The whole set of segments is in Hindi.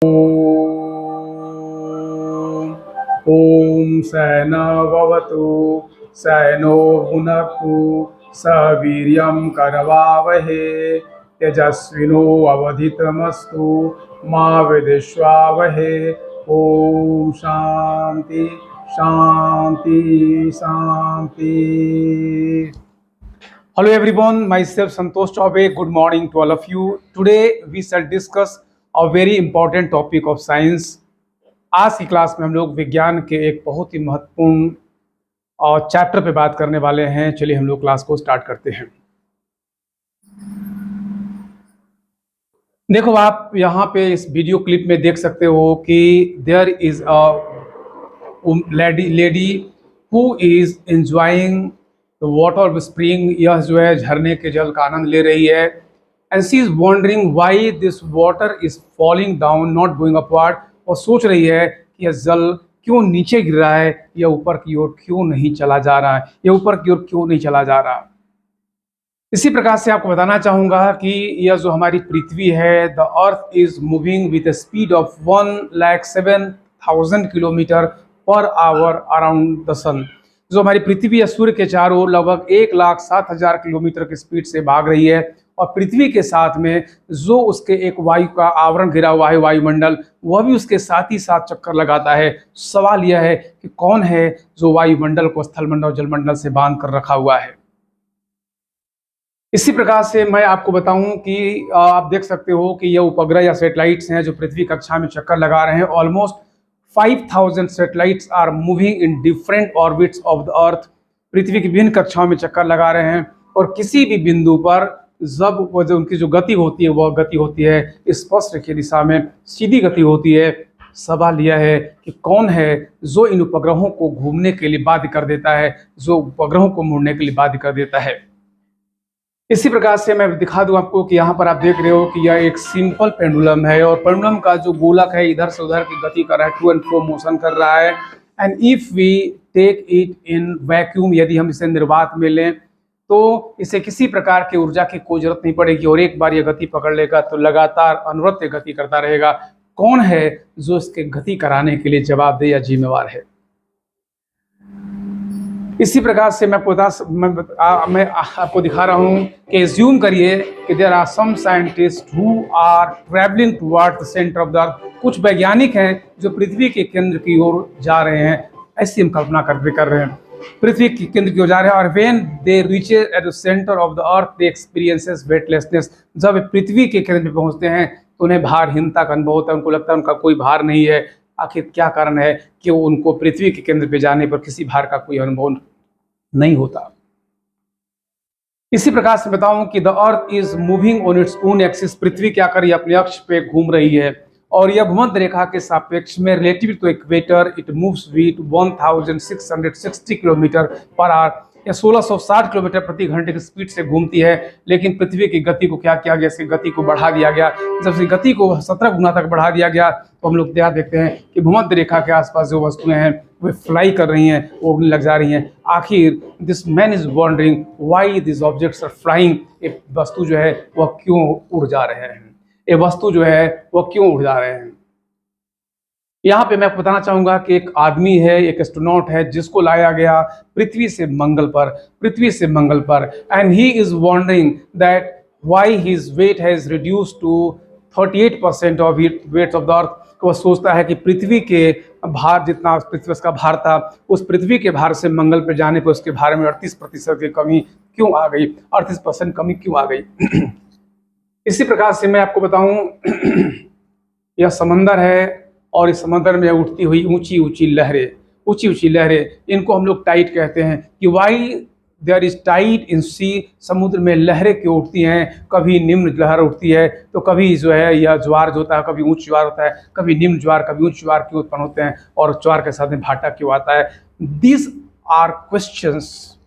ॐ सहनाववतु सहनो भुनक्तु सह वीर्यं करवावहे तेजस्विनो अवधितमस्तु मा विद्विषावहे। ॐ शांति शांति शांति। Hello everyone, myself Santosh Chaube. Good morning to all of you. Today we shall discuss a very important topic of science. आज की क्लास में हम लोग विज्ञान के एक बहुत ही महत्वपूर्ण और चैप्टर पे बात करने वाले हैं। चलिए हम लोग क्लास को स्टार्ट करते हैं। देखो, आप यहाँ पे इस वीडियो क्लिप में देख सकते हो कि there is a lady who is enjoying the water spring. यह जो है झरने के जल का आनंद ले रही है। And she is wondering why this water is falling down not going upward. और सोच रही है कि यह जल क्यों नीचे गिर रहा है, यह ऊपर की ओर क्यों नहीं चला जा रहा है, यह ऊपर की ओर क्यों नहीं चला जा रहा। इसी प्रकार से आपको बताना चाहूँगा कि यह जो हमारी पृथ्वी है, the earth is moving with speed of 1,07,000 kilometre per hour around the sun. जो हमारी पृथ्वी है सूर्य के चारों ओर लगभग 1,07,000 किलोमीटर की स्पीड से भाग रही है। और पृथ्वी के साथ में जो उसके एक वायु का आवरण घिरा हुआ है, वायुमंडल, वह भी उसके साथ ही साथ चक्कर लगाता है। सवाल यह है कि कौन है जो वायुमंडल को स्थलमंडल और जलमंडल से बांध कर रखा हुआ है। इसी प्रकार से मैं आपको बताऊं कि आप देख सकते हो कि यह उपग्रह या सैटेलाइट्स हैं जो पृथ्वी कक्षा में चक्कर लगा रहे हैं। Almost 5,000 satellites are moving in different orbits of the earth. पृथ्वी की विभिन्न कक्षाओं में चक्कर लगा रहे हैं और किसी भी बिंदु पर जब वो जो उनकी जो गति होती है वह गति होती है स्पष्ट रेखीय दिशा में, सीधी गति होती है। सवाल यह है कि कौन है जो इन उपग्रहों को घूमने के लिए बाध्य कर देता है, जो उपग्रहों को मुड़ने के लिए बाध्य कर देता है। इसी प्रकार से मैं दिखा दूं आपको कि यहाँ पर आप देख रहे हो कि यह एक सिंपल पेंडुलम है और पेंडुलम का जो गोलक है इधर से उधर की गति कर रहा है, टू एंड फ्रो मोशन कर रहा है। And if we take it in vacuum, यदि हम इसे निर्वात में लें तो इसे किसी प्रकार की ऊर्जा की कोई जरूरत नहीं पड़ेगी और एक बार यह गति पकड़ लेगा तो लगातार अनवरत गति करता रहेगा। कौन है जो इसके गति कराने के लिए जवाबदेह या जिम्मेवार है? इसी प्रकार से मैं आपको दिखा रहा हूं कि एज्यूम करिए कि there are some scientist who are travelling toward the centre of the earth. कुछ वैज्ञानिक हैं जो पृथ्वी के केंद्र की ओर जा रहे हैं। ऐसी हम कल्पना कर रहे हैं, पृथ्वी के केंद्र की ओर जा रहे हैं। और when they reach at the centre of the earth they experiences weightlessness. जब वे पृथ्वी के केंद्र पे पहुंचते हैं तो उन्हें भारहीनता का अनुभव होता है। उनको लगता है उनका कोई भार नहीं है। आखिर क्या कारण है कि उनको पृथ्वी के केंद्र पे जाने पर किसी भार का कोई अनुभव नहीं होता। इसी प्रकार से बताऊं कि the earth is moving on its own axis. पृथ्वी क्या कर रही है, अपने अक्ष पे घूम रही है और यह भूमध्य रेखा के सापेक्ष में relative to equator it moves with 1660 kilometre per hour. यह 1660 किलोमीटर प्रति घंटे की स्पीड से घूमती है। लेकिन पृथ्वी की गति को क्या किया गया, इसकी गति को बढ़ा दिया गया। जब इसकी गति को 17 गुना तक बढ़ा दिया गया तो हम लोग क्या देखते हैं कि भूमध्य रेखा के आसपास जो वस्तुएं हैं वे फ्लाई कर रही हैं, उड़ने लग जा रही हैं। आखिर this man is wondering why this objects are flying. ये वस्तु जो है वह क्यों उड़ जा रहे हैं, ये वस्तु जो है वह क्यों उड़ जा रहे हैं। यहाँ पे मैं बताना चाहूंगा कि एक आदमी है, एक एस्ट्रोनॉट है जिसको लाया गया पृथ्वी से मंगल पर and he is wondering that why his weight has reduced to 38% of weight of the earth. वह सोचता है कि पृथ्वी के भार जितना पृथ्वी का भार था, उस पृथ्वी के भार से मंगल पर जाने पर उसके भार में 38% की कमी क्यों आ गई, 38% कमी क्यों आ गई। इसी प्रकार से मैं आपको बताऊं यह समंदर है और इस समंदर में उठती हुई ऊंची ऊंची लहरें, इनको हम लोग टाइड कहते हैं। कि why there is tide in sea, समुद्र में लहरें क्यों उठती हैं। कभी निम्न लहर उठती है तो कभी जो है यह ज्वार जो होता है, कभी ऊंच ज्वार होता है, कभी निम्न ज्वार कभी ऊंच ज्वार क्यों उत्पन्न होते हैं और ज्वार के साथ में भाटा क्यों आता है। These are questions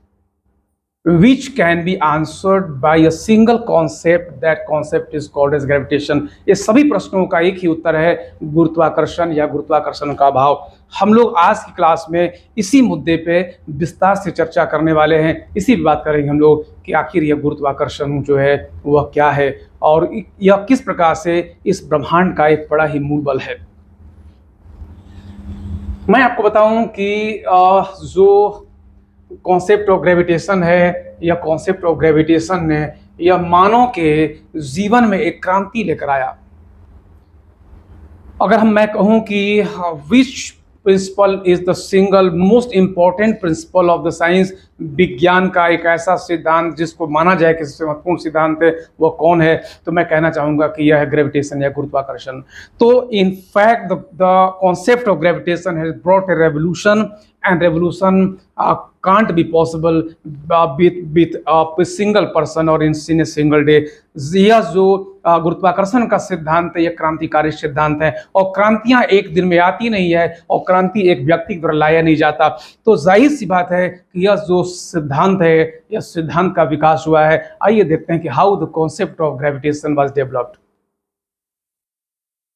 which can be answered by a single concept. That concept is called as gravitation. ये सभी प्रश्नों का एक ही उत्तर है, गुरुत्वाकर्षण या गुरुत्वाकर्षण का अभाव। हम लोग आज की क्लास में इसी मुद्दे पे विस्तार से चर्चा करने वाले हैं। इसी पे बात करेंगे हम लोग कि आखिर यह गुरुत्वाकर्षण जो है वह क्या है और यह किस प्रकार से इस ब्रह्मांड का एक बड़ा ही मूल बल है। मैं आपको बताऊं कि जो कॉन्सेप्ट ऑफ ग्रेविटेशन है या कॉन्सेप्ट ऑफ ग्रेविटेशन ने यह मानव के जीवन में एक क्रांति लेकर आया। अगर मैं कहूं कि which principle is the single most important principle of the science, विज्ञान का एक ऐसा सिद्धांत जिसको माना जाए कि सबसे महत्वपूर्ण सिद्धांत है, वह कौन है? तो मैं कहना चाहूंगा कि यह है ग्रेविटेशन या गुरुत्वाकर्षण। तो in fact the concept of gravitation has brought a revolution, and revolution can't be possible with a single person or in a single day. यह जो गुरुत्वाकर्षण का सिद्धांत है, यह क्रांतिकारी सिद्धांत है और क्रांतियां एक दिन में आती नहीं है और क्रांति एक व्यक्ति द्वारा लाया नहीं जाता। तो जाहिर सी बात है कि यह जो सिद्धांत है, यह सिद्धांत का विकास हुआ है। आइए देखते हैं कि how the concept of gravitation was developed.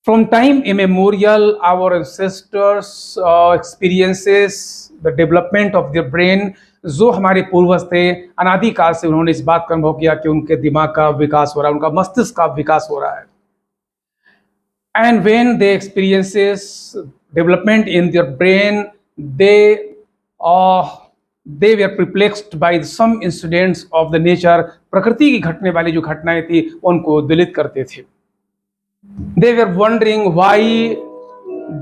From time immemorial, our ancestors experiences the development of their brain. जो हमारे पूर्वज थे अनादिकाल से उन्होंने इस बात का अनुभव किया कि उनके दिमाग का विकास हो रहा है, उनका मस्तिष्क का विकास हो रहा है। And when they experiences development in their brain, they were perplexed by some incidents of the nature. प्रकृति की घटने वाली जो घटनाएं थी उनको उद्वेलित करते थे। They were wondering why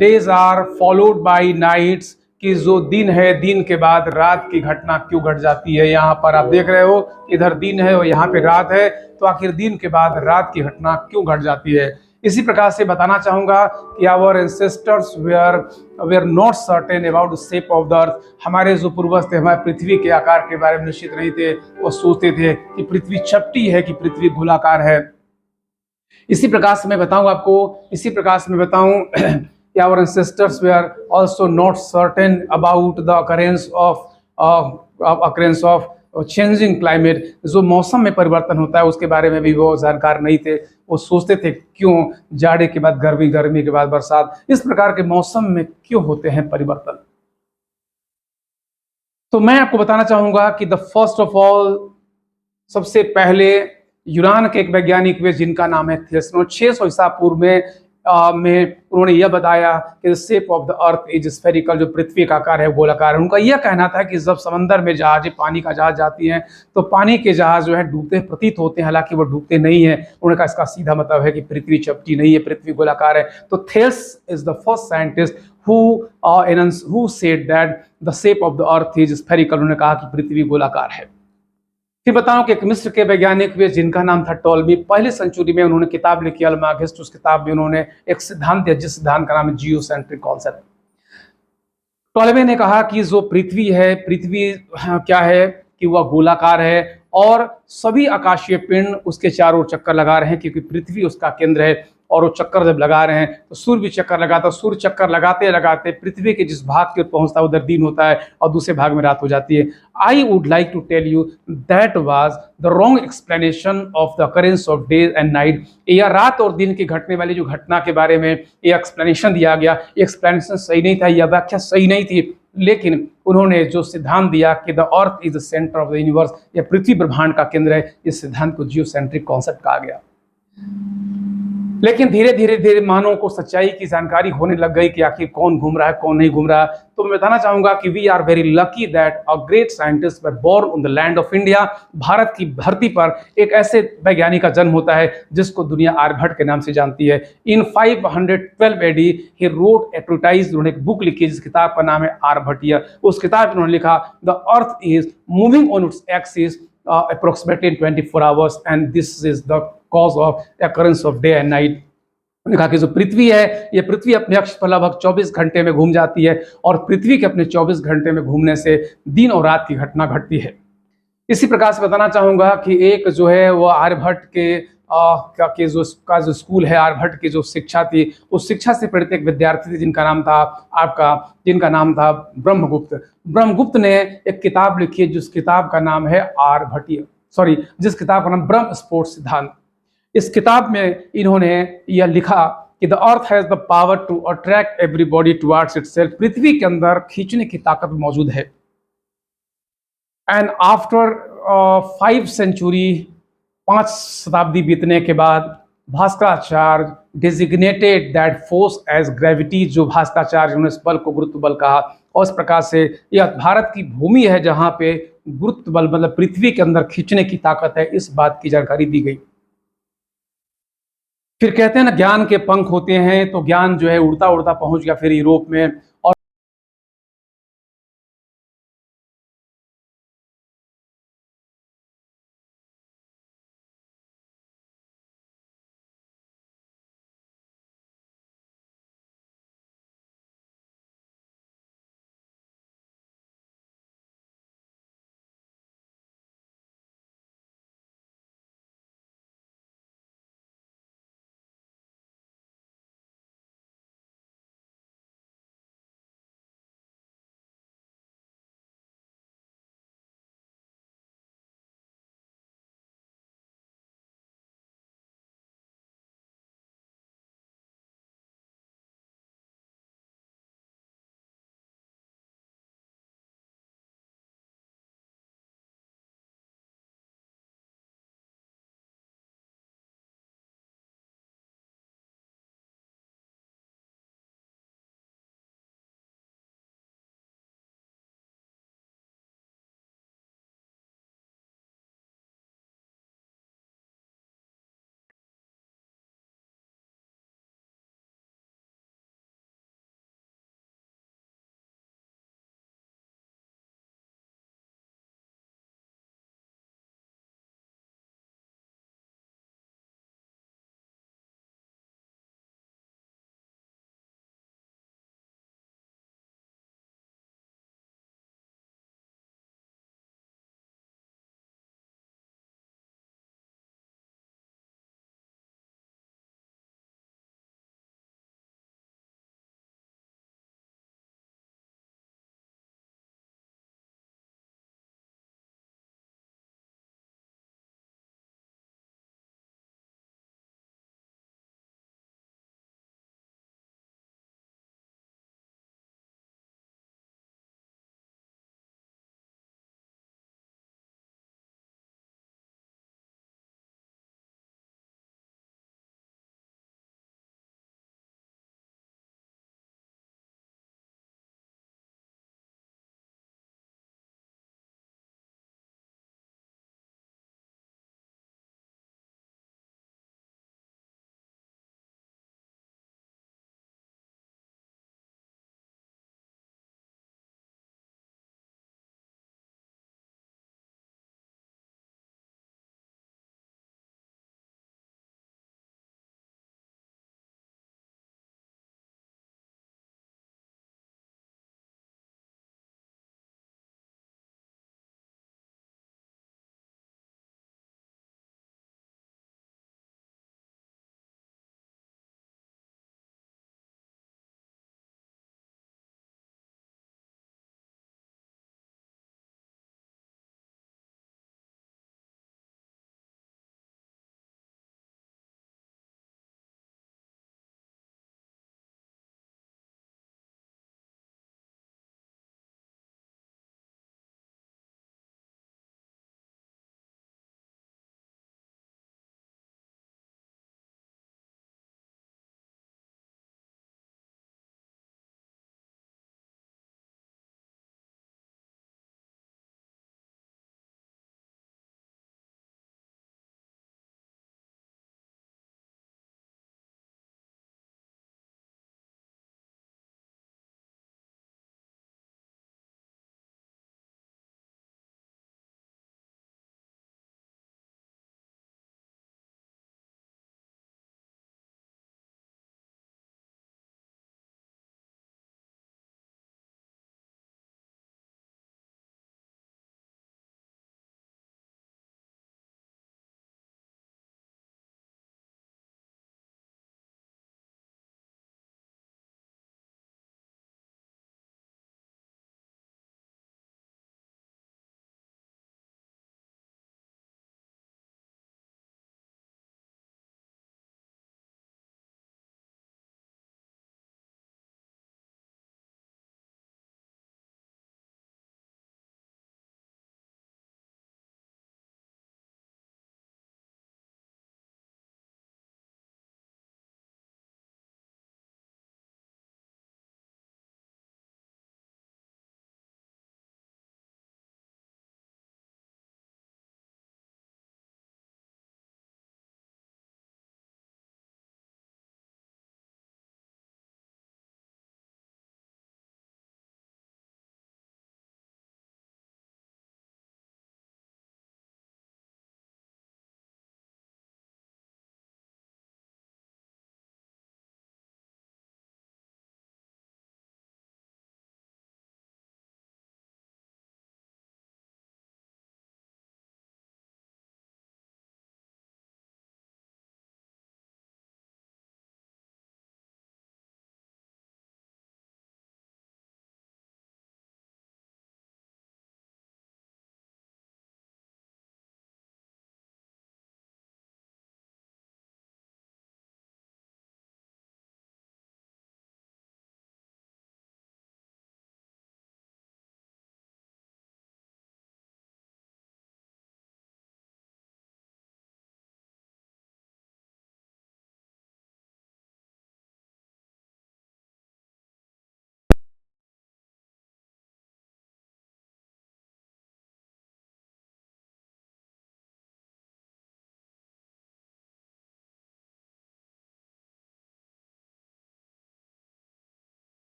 days are followed by nights, कि जो दिन है दिन के बाद रात की घटना क्यों घट जाती है। यहाँ पर आप देख रहे हो, इधर दिन है और यहाँ पे रात है, तो आखिर दिन के बाद रात की घटना क्यों घट जाती है। इसी प्रकार से बताना चाहूँगा कि our ancestors were not certain about the shape of the earth. हमारे जो पूर्वज थे, हमारे पृथ्वी के आकार के बारे में निश्चित नहीं थे। वो सोचते थे कि पृथ्वी चपटी है कि पृथ्वी गोलाकार है। इसी प्रकार से मैं बताऊं कि our ancestors were also not certain about the occurrence of changing climate. जो मौसम में परिवर्तन होता है उसके बारे में भी वो जानकार नहीं थे। वो सोचते थे क्यों जाड़े के बाद गर्मी, गर्मी के बाद बरसात, इस प्रकार के मौसम में क्यों होते हैं परिवर्तन। तो मैं आपको बताना चाहूंगा कि द फर्स्ट ऑफ ऑल, सबसे पहले यूनान के एक वैज्ञानिक हुए जिनका नाम है थेल्स। 600 ईसा पूर्व में उन्होंने यह बताया कि shape of the earth is spherical, जो पृथ्वी का आकार है गोलाकार है। उनका यह कहना था कि जब समंदर में जहाजें, पानी का जहाज जाती हैं, तो पानी के जहाज जो है डूबते प्रतीत होते हैं, हालांकि वो डूबते नहीं है। उन्होंने कहा इसका सीधा मतलब है कि पृथ्वी चपटी नहीं है, पृथ्वी गोलाकार है। तो Thales is the first scientist who said that the shape of the earth is spherical. उन्होंने कहा कि पृथ्वी गोलाकार है। फिर बताऊं कि एक मिस्र के वैज्ञानिक हुए जिनका नाम था टॉलमी। पहली सेंचुरी में उन्होंने किताब लिखी अल्मागेस्ट। उस किताब में उन्होंने एक सिद्धांत दिया जिस सिद्धांत का नाम है जियोसेंट्रिक कॉन्सेप्ट। टॉलमी ने कहा कि जो पृथ्वी है, पृथ्वी क्या है कि वह गोलाकार है और सभी आकाशीय पिंड उसके चारों ओर चक्कर लगा रहे हैं, क्योंकि पृथ्वी उसका केंद्र है। और वो चक्कर जब लगा रहे हैं तो सूर्य भी चक्कर लगाता है। सूर्य चक्कर लगाते लगाते पृथ्वी के जिस भाग के पहुंचता है उधर दिन होता है और दूसरे भाग में रात हो जाती है। I would like to tell you that was the wrong explanation of the occurrence of day and night. यह रात और दिन की घटने वाली जो घटना के बारे में यह एक्सप्लेनेशन दिया गया, एक्सप्लेनेशन सही नहीं था, यह व्याख्या सही नहीं थी। लेकिन उन्होंने जो सिद्धांत दिया कि the earth is the centre of the universe, यह पृथ्वी ब्रह्मांड का केंद्र है, इस सिद्धांत को जियोसेंट्रिक कॉन्सेप्ट कहा गया। लेकिन धीरे धीरे मानव को सच्चाई की जानकारी होने लग गई कि आखिर कौन घूम रहा है, कौन नहीं घूम रहा है। तो मैं बताना चाहूंगा कि we are very lucky that a great scientist were born on the land of India. Bharat की धरती पर एक ऐसे वैज्ञानिक का जन्म होता है जिसको दुनिया आर्यभट्ट के नाम से जानती है। In 512 AD he wrote a treatise, उन्होंने एक बुक लिखी जिस किताब का नाम है आर्यभट्टीय। उस किताब में उन्होंने लिखा the earth is moving on its axis approximately in 24 hours and this is the cause of occurrence of day and night। उन्होंने कहा कि जो पृथ्वी है, यह पृथ्वी अपने अक्ष पर लगभग 24 घंटे में घूम जाती है और पृथ्वी के अपने 24 घंटे में घूमने से दिन और रात की घटना घटती है। इसी प्रकार से बताना चाहूंगा कि एक जो है वो आर्यभट्ट के के जो स्कूल है, आर्यभट्ट की जो शिक्षा थी, उस शिक्षा से प्रेरित एक विद्यार्थी थे जिनका नाम था ब्रह्मगुप्त। ब्रह्मगुप्त ने एक किताब लिखी है जिस किताब का नाम है आर्यभटीय, सॉरी, जिस किताब का नाम ब्रह्म स्फोट सिद्धांत। इस किताब में इन्होंने यह लिखा कि the earth has the power to attract everybody towards itself, पृथ्वी के अंदर खींचने की ताकत मौजूद है। एंड आफ्टर 5 सेंचुरी, 5 शताब्दी बीतने के बाद Bhaskaracharya designated that force as gravity, जो भास्कराचार्य ने इस बल को गुरुत्व बल कहा। और इस प्रकार से यह भारत की भूमि है जहां पे गुरुत्व बल मतलब पृथ्वी के अंदर खींचने की ताकत है, इस बात की जानकारी दी गई। फिर कहते हैं ना, ज्ञान के पंख होते हैं, तो ज्ञान जो है उड़ता उड़ता पहुंच गया फिर यूरोप में।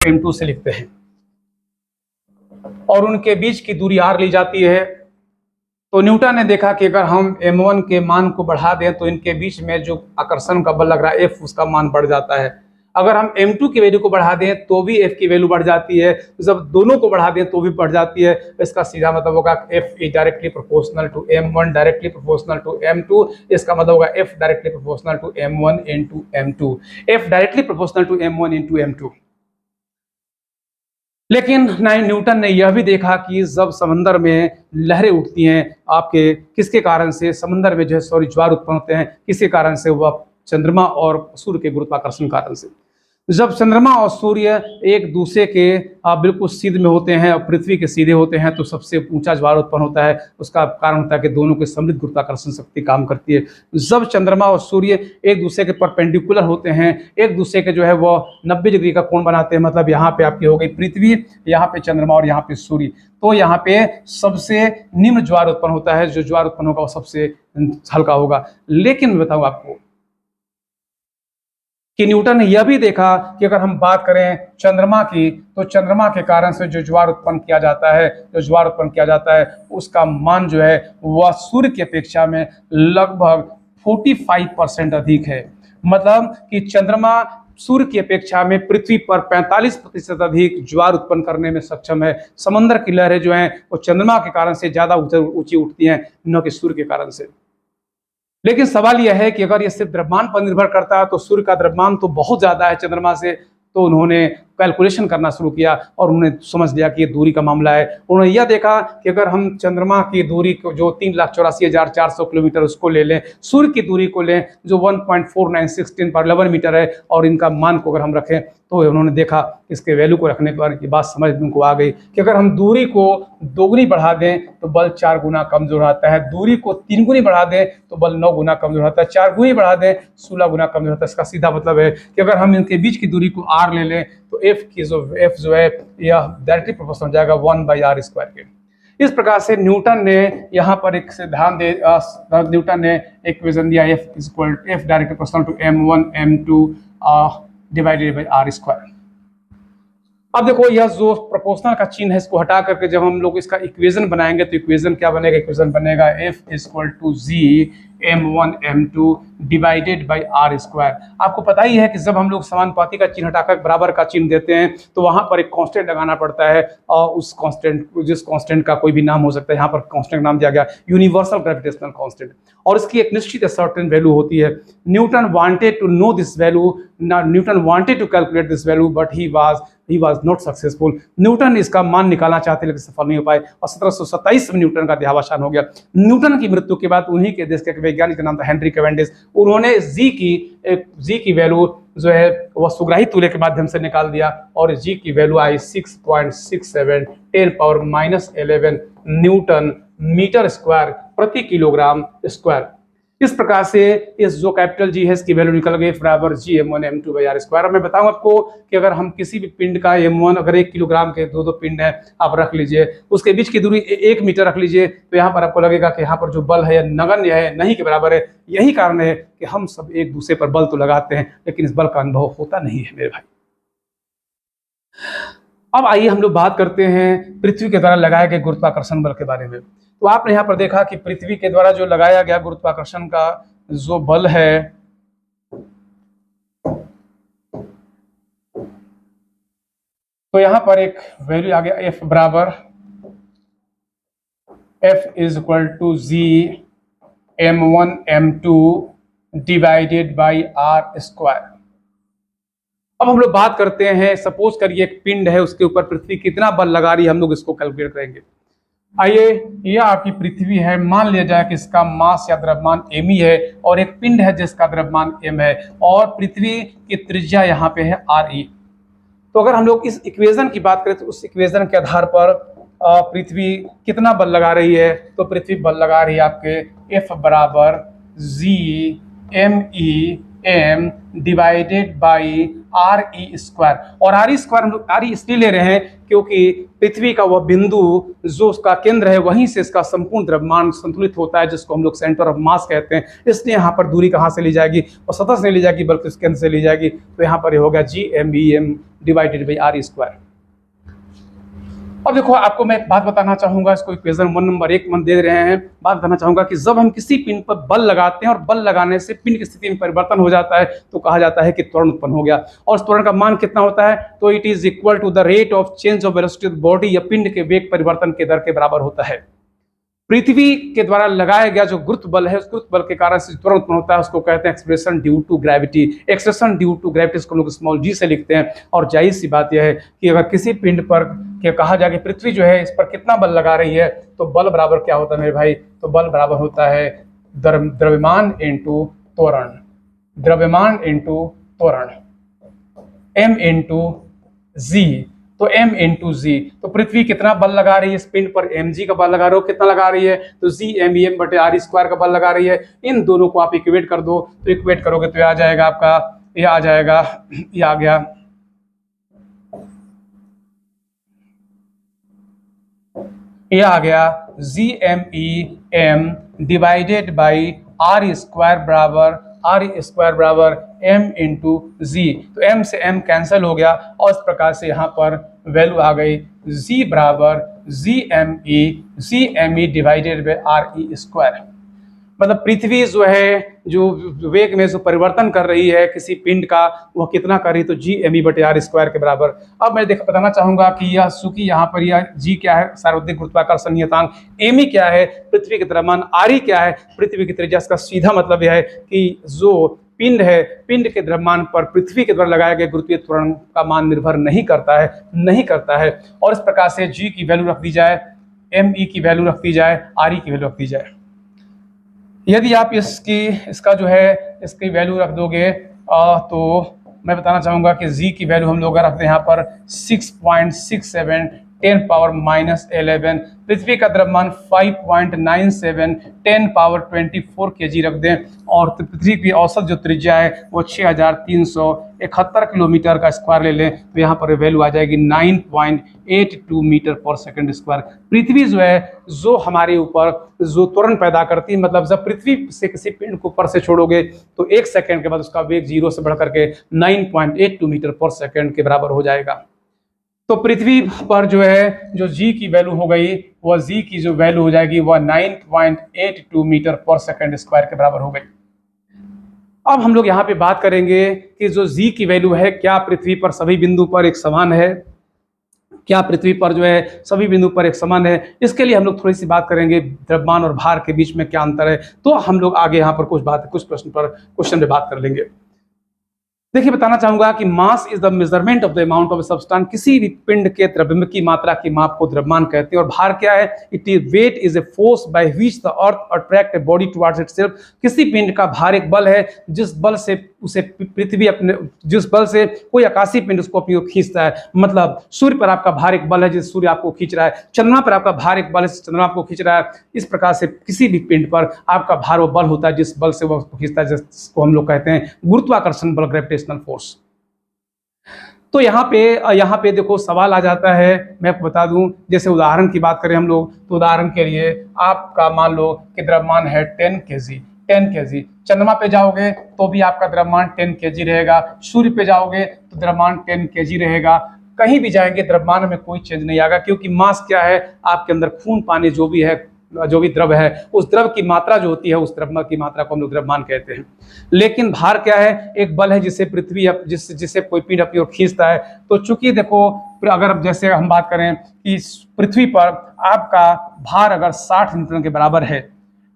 m2 से लिखते हैं, और उनके बीच की दूरी r ली जाती है। तो न्यूटन ने देखा कि अगर हम m1 के मान को बढ़ा दें तो इनके बीच में जो आकर्षण का बल लग रहा है F, उसका मान बढ़ जाता है। अगर हम m2 की वैल्यू को बढ़ा दें तो भी F की वैल्यू बढ़ जाती है, जब दोनों को बढ़ा दें तो भी बढ़ जाती है। इसका सीधा मतलब होगा F is directly proportional to m1 directly proportional to m2। इसका मतलब होगा F directly proportional to m1 into m2, F directly proportional to m1 into m2। लेकिन न्यूटन ने यह भी देखा कि जब समंदर में लहरें उठती हैं, आपके किसके कारण से समंदर में जो है ज्वार उत्पन्न होते हैं, किसके कारण से? वह चंद्रमा और सूर्य के गुरुत्वाकर्षण कारण से। जब चंद्रमा और सूर्य एक दूसरे के बिल्कुल सीध में होते हैं और पृथ्वी के सीधे होते हैं तो सबसे ऊंचा ज्वार उत्पन्न होता है। उसका कारण होता है कि दोनों की सम्मिलित गुरुत्वाकर्षण शक्ति काम करती है। जब चंद्रमा और सूर्य एक दूसरे के परपेंडिकुलर होते हैं, एक दूसरे के जो है वो 90 डिग्री का कोण बनाते हैं, मतलब यहाँ पे आपकी हो गई पृथ्वी, यहाँ पे चंद्रमा और यहाँ पे सूर्य, तो यहाँ पे सबसे निम्न ज्वार उत्पन्न होता है। जो ज्वार उत्पन्न होगा वो सबसे हल्का होगा। लेकिन मैं बताऊँ आपको कि न्यूटन ने यह भी देखा कि अगर हम बात करें चंद्रमा की, तो चंद्रमा के कारण से जो ज्वार उत्पन्न किया जाता है, उसका मान जो है वह सूर्य की अपेक्षा में लगभग 45% अधिक है। मतलब कि चंद्रमा सूर्य की अपेक्षा में पृथ्वी पर 45% अधिक ज्वार उत्पन्न करने में सक्षम है। समंदर की लहरें जो हैं वो चंद्रमा के कारण से ज्यादा ऊंची उठती हैं, न कि सूर्य के कारण से। लेकिन सवाल यह है कि अगर ये सिर्फ द्रव्यमान पर निर्भर करता है तो सूर्य का द्रव्यमान तो बहुत ज्यादा है चंद्रमा से। तो उन्होंने कैलकुलेशन करना शुरू किया और उन्होंने समझ लिया कि ये दूरी का मामला है। उन्होंने यह देखा कि अगर हम चंद्रमा की दूरी को जो 3,84,400 किलोमीटर उसको ले लें, सूर्य की दूरी को लें जो 1.4916/11 मीटर है, और इनका मान को अगर हम रखें, तो उन्होंने देखा इसके वैल्यू को रखने पर ये बात समझ में उनको आ गई कि अगर हम दूरी को दोगुनी बढ़ा दें तो बल 4 गुना कमजोर आता है, दूरी को 3 गुनी बढ़ा दें तो बल 9 गुना कमजोर आता है, 4 गुनी बढ़ा दें 16 गुना कमजोर आता है। इसका सीधा मतलब है कि अगर हम इनके बीच की दूरी को r ले लें तो F जो है यह डायरेक्टली प्रोपोर्शनल हो जाएगा 1/r² के। इस प्रकार से न्यूटन ने यहाँ पर एक सिद्धांत न्यूटन ने इक्वेशन दिया F directly proportional to m1 m2 divided by r²। अब देखो यह जो प्रोपोर्शनल का चिन्ह है इसको हटा करके जब हम लोग इसका इक्वेशन बनाएंगे तो इक्वेशन क्या बनेगा? इक्वेशन बनेगा F = g m1 m2 divided by r²। आपको पता ही है कि जब हम लोग समानुपाती का चिन्ह हटाकर बराबर का चिन्ह देते हैं तो वहां पर एक कांस्टेंट लगाना पड़ता है, और उस जिस कांस्टेंट का कोई भी नाम हो सकता है। यहाँ पर कांस्टेंट नाम दिया गया यूनिवर्सल ग्रेविटेशनल कांस्टेंट, और इसकी एक निश्चित सर्टेन वैल्यू होती है। Newton wanted to know this value, Newton wanted to calculate this value but he was not successful. Newton इसका मान निकालना चाहते लेकिन सफल नहीं हो पाए, और 1727 में न्यूटन का देहावसान हो गया। न्यूटन की मृत्यु के बाद उन्हीं के देश के वैज्ञानिक का नाम था हेनरी कैवेंडिश। उन्होंने जी की वैल्यू जो है वह सुग्राही तूले के माध्यम से निकाल दिया, और जी की वैल्यू आई 6.67 10⁻11 न्यूटन मीटर स्क्वायर प्रति किलोग्राम स्क्वायर। इस प्रकार से इस जो कैपिटल जी है इसकी वैल्यू निकल गई बराबर g m1 m2/r²। अब मैं बताऊं आपको कि अगर हम किसी भी पिंड का m1, अगर 1 किलोग्राम के दो पिंड है आप रख लीजिए, उसके बीच की दूरी 1 मीटर रख लीजिए, तो यहाँ पर आपको लगेगा कि यहाँ पर जो बल है नगण्य है, नहीं के बराबर है। यही कारण है कि हम सब एक दूसरे पर बल तो लगाते हैं लेकिन इस बल का अनुभव होता नहीं है मेरे भाई। अब आइए हम लोग बात करते हैं पृथ्वी के द्वारा लगाए गए गुरुत्वाकर्षण बल के बारे में। तो आपने यहाँ पर देखा कि पृथ्वी के द्वारा जो लगाया गया गुरुत्वाकर्षण का जो बल है, तो यहाँ पर एक वैल्यू आ गया F बराबर F = g m1 m2 divided by r²। अब हम लोग बात करते हैं, सपोज करिए एक पिंड है, उसके ऊपर पृथ्वी कितना बल लगा रही है, हम लोग इसको कैलकुलेट करेंगे। आइए, यह आपकी पृथ्वी है, मान लिया जाए कि इसका मास या द्रव्यमान m ही है, और एक पिंड है जिसका द्रव्यमान m है, और पृथ्वी की त्रिज्या यहाँ पे है re। तो अगर हम लोग इस इक्वेशन की बात करें तो उस इक्वेशन के आधार पर पृथ्वी कितना बल लगा रही है, तो पृथ्वी बल लगा रही है आपके F बराबर g me M divided by R E square. और आर ई स्क्वायर हम लोग आर ई इसलिए ले रहे हैं क्योंकि पृथ्वी का वह बिंदु जो उसका केंद्र है वहीं से इसका संपूर्ण द्रव्यमान संतुलित होता है, जिसको हम लोग सेंटर ऑफ मास कहते हैं। इसलिए यहाँ पर दूरी कहाँ से ली जाएगी, और सतह से नहीं ली जाएगी बल्कि केंद्र से ली जाएगी। तो यहाँ पर ये होगा G M B M divided by R E square. अब देखो, आपको मैं एक बात बताना चाहूंगा, इसको इक्वेशन 1 नंबर 1 मन दे रहे हैं। बात बताना चाहूंगा कि जब हम किसी पिंड पर बल लगाते हैं और बल लगाने से पिंड की स्थिति में परिवर्तन हो जाता है तो कहा जाता है कि त्वरण उत्पन्न हो गया। और उस त्वरण का मान कितना होता है, तो it is equal to the rate of change of velocity of body, या पिंड के वेग परिवर्तन के दर के बराबर होता है। पृथ्वी के द्वारा लगाया गया जो गुरुत्व बल है, उस गुरुत्व बल के कारण से त्वरण उत्पन्न होता है, उसको कहते हैं expression due to gravity. Expression due to gravity इसको लोग स्मॉल जी से लिखते हैं। और जाहिर सी बात यह है कि अगर किसी पिंड पर के कहा जाए कि पृथ्वी जो है इस पर कितना बल लगा रही है, तो बल बराबर क्या होता है मेरे भाई, तो बल बराबर होता है द्रव्यमान इंटू त्वरण, द्रव्यमान इंटू त्वरण, m इंटू जी। तो m इंटू जी, तो पृथ्वी कितना बल लगा रही है इस पिंड पर, mg का बल लगा रहे हो, कितना लगा रही है, तो जी एम ई एम बटे आर स्क्वायर का बल लगा रही है। इन दोनों को आप इक्वेट कर दो, तो इक्वेट करोगे तो ये आ जाएगा आपका, ये आ जाएगा, ये आ गया, ये आ गया G M E M divided by R square बराबर m इंटू जी। तो m से m कैंसिल हो गया और इस प्रकार से यहाँ पर वैल्यू आ गई g बराबर G M E divided by R E square. मतलब पृथ्वी जो है जो वेग में जो परिवर्तन कर रही है किसी पिंड का, वह कितना कर रही है, तो जी एम ई बटे आर स्क्वायर के बराबर। अब मैं बताना चाहूंगा कि यह चूंकि यहाँ पर यह जी क्या है, सार्वत्रिक गुरुत्वाकर्षण नियतांक, एम ई क्या है, पृथ्वी के द्रव्यमान, आर ई क्या है, पृथ्वी की त्रिज्या। इसका सीधा मतलब यह है कि जो पिंड है, पिंड के द्रव्यमान पर पृथ्वी के द्वारा लगाया गया गुरुत्वीय त्वरण का मान निर्भर नहीं करता है। और इस प्रकार से जी की वैल्यू रख दी जाए, एम ई की वैल्यू रख दी जाए, आर ई की वैल्यू रख दी जाए। यदि आप इसका जो है इसकी वैल्यू रख दोगे तो मैं बताना चाहूंगा कि जी की वैल्यू हम लोग रखते हैं यहाँ पर 6.67 10⁻11। पृथ्वी का द्रव्यमान 5.97 10⁻24 kg रख दें। और पृथ्वी की औसत जो त्रिज्या है वो 6371 किलोमीटर का स्क्वायर ले लें, तो यहाँ पर वैल्यू आ जाएगी 9.82 मीटर पर सेकंड स्क्वायर। पृथ्वी जो है जो हमारे ऊपर जो त्वरण पैदा करती है, मतलब जब पृथ्वी से किसी पिंड को ऊपर से छोड़ोगे तो 1 सेकंड के बाद उसका वेग 0 से बढ़ करके 9.82 मीटर पर सेकंड के बराबर हो जाएगा। तो पृथ्वी पर जो है जो जी की वैल्यू हो गई, वह जी की जो वैल्यू हो जाएगी वह 9.82 मीटर पर सेकंड स्क्वायर के बराबर हो गई। अब हम लोग यहाँ पे बात करेंगे कि जो जी की वैल्यू है, क्या पृथ्वी पर सभी बिंदु पर एक समान है, क्या पृथ्वी पर जो है सभी बिंदु पर एक समान है। इसके लिए हम लोग थोड़ी सी बात करेंगे द्रव्यमान और भार के बीच में क्या अंतर है, तो हम लोग आगे यहाँ पर कुछ क्वेश्चन पे बात कर लेंगे। देखिए, बताना चाहूंगा कि mass is the measurement of the amount of substance. किसी भी पिंड के द्रव्यमान की मात्रा की माप को द्रव्यमान कहते हैं। और भार क्या है, it is weight is a force by which the earth attract a body towards itself. किसी पिंड का भार एक बल है जिस बल से कोई आकाशीय पिंड उसको अपनी ओर खींचता है। मतलब सूर्य पर आपका भार एक बल है जिस सूर्य आपको खींच रहा है, चंद्रमा पर आपका भार एक बल है चंद्रमा आपको खींच रहा है। इस प्रकार से किसी भी पिंड पर आपका भार वो बल होता है जिस बल से वो खींचता है, जिसको हम लोग कहते हैं गुरुत्वाकर्षण बल, ग्रेविटेशनल फोर्स। तो यहाँ पे देखो सवाल आ जाता है, मैं आपको बता दूं, जैसे उदाहरण की बात करें हम लोग, तो उदाहरण के लिए आपका मान लो कि द्रव्यमान है 10 kg। चंद्रमा पे जाओगे तो भी आपका द्रव्यमान 10 kg रहेगा, सूर्य पे जाओगे तो द्रव्यमान 10 kg रहेगा। कहीं भी जाएंगे द्रव्यमान में कोई चेंज नहीं आएगा, क्योंकि मास क्या है, आपके अंदर खून पानी जो भी द्रव है, उस द्रव की मात्रा जो होती है, उस द्रव्य की मात्रा को हम लोग द्रव्यमान कहते हैं। लेकिन भार क्या है, एक बल है जिसे जिसे कोई पिंड अपनी ओर खींचता है। तो चूंकि देखो, अगर जैसे हम बात करें कि पृथ्वी पर आपका भार अगर 60 न्यूटन के बराबर है,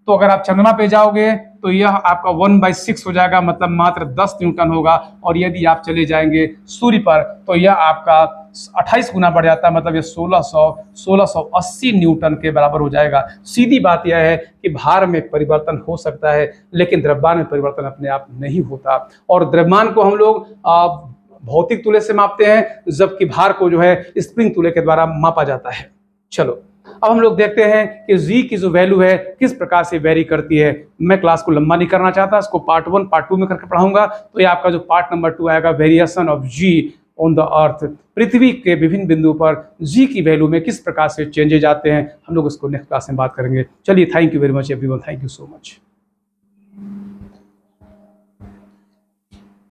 तो अगर आप चंद्रमा पे जाओगे तो यह आपका 1/6 हो जाएगा, मतलब मात्र 10 न्यूटन होगा। और यदि आप चले जाएंगे सूर्य पर तो यह आपका 28 गुना बढ़ जाता है, मतलब ये 1680 न्यूटन के बराबर हो जाएगा। सीधी बात यह है कि भार में परिवर्तन हो सकता है, लेकिन द्रव्यमान में परिवर्तन अपने आप नहीं होता। और द्रव्यमान को हम लोग भौतिक तुल्य से मापते हैं, जबकि भार को जो है स्प्रिंग तुल्य के द्वारा मापा जाता है। चलो, अब हम लोग देखते हैं कि जी की जो वैल्यू है किस प्रकार से वेरी करती है। मैं क्लास को लंबा नहीं करना चाहता, इसको पार्ट 1 पार्ट 2 में करके पढ़ाऊंगा। तो ये आपका जो पार्ट नंबर 2 आएगा, variation of g on the earth, पृथ्वी के विभिन्न बिंदुओं पर जी की वैल्यू में किस प्रकार से चेंजेज आते हैं, हम लोग उसको नेक्स्ट क्लास में बात करेंगे। चलिए, thank you very much everyone, thank you so much.